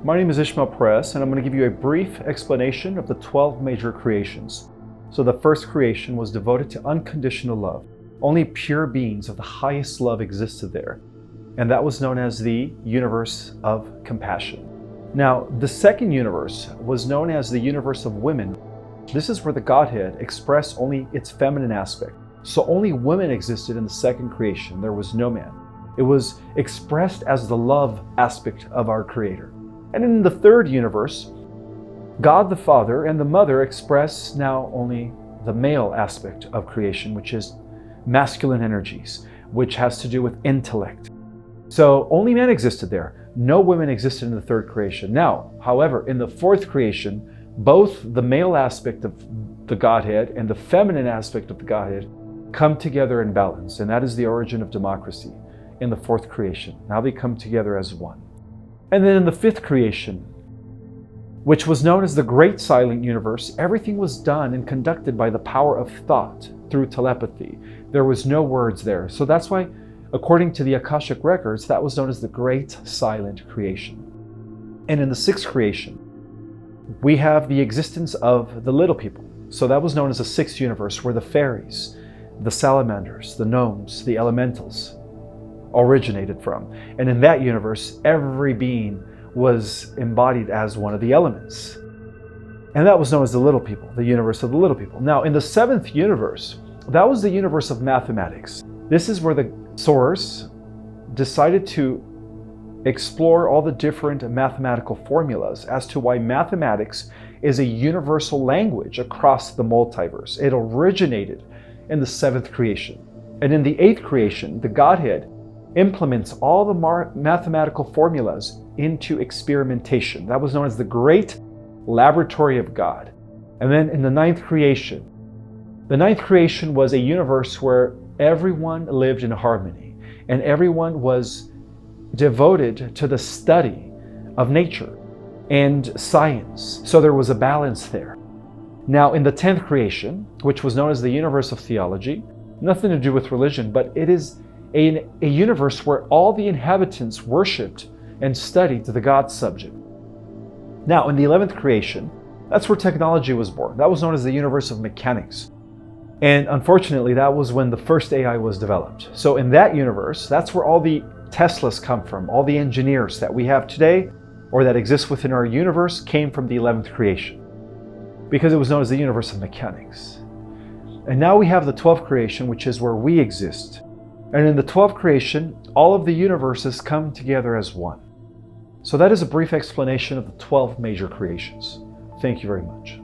My name is Ismael, and I'm going to give you a brief explanation of the 12 major creations. So the first creation was devoted to unconditional love. Only pure beings of the highest love existed there, and that was known as the universe of compassion. Now, the second universe was known as the universe of women. This is where the Godhead expressed only its feminine aspect. So only women existed in the second creation. There was no man. It was expressed as the love aspect of our Creator. And in the third universe, God the Father and the Mother express now only the male aspect of creation, which is masculine energies, which has to do with intellect. So only men existed there. No women existed in the third creation. Now, however, in the fourth creation, both the male aspect of the Godhead and the feminine aspect of the Godhead come together in balance. And that is the origin of democracy in the fourth creation. Now they come together as one. And then in the fifth creation, which was known as the Great Silent Universe, everything was done and conducted by the power of thought through telepathy. There was no words there. So that's why, according to the Akashic records, that was known as the Great Silent Creation. And in the sixth creation, we have the existence of the little people. So that was known as the sixth universe, where the fairies, the salamanders, the gnomes, the elementals originated from. And in that universe, every being was embodied as one of the elements. And that was known as the little people, the universe of the little people. Now, in the seventh universe, that was the universe of mathematics. This is where the Source decided to explore all the different mathematical formulas as to why mathematics is a universal language across the multiverse. It originated in the seventh creation. And in the eighth creation, the Godhead implements all the mathematical formulas into experimentation. That was known as the Great Laboratory of God. And then in the ninth creation was a universe where everyone lived in harmony and everyone was devoted to the study of nature and science. So there was a balance there. Now in the 10th creation, which was known as the universe of theology, nothing to do with religion, but it is a universe where all the inhabitants worshipped and studied the God subject. Now, in the 11th creation, that's where technology was born. That was known as the universe of mechanics. And unfortunately, that was when the first AI was developed. So in that universe, that's where all the Teslas come from. All the engineers that we have today, or that exist within our universe, came from the 11th creation, because it was known as the universe of mechanics. And now we have the 12th creation, which is where we exist. And in the 12th creation, all of the universes come together as one. So that is a brief explanation of the 12 major creations. Thank you very much.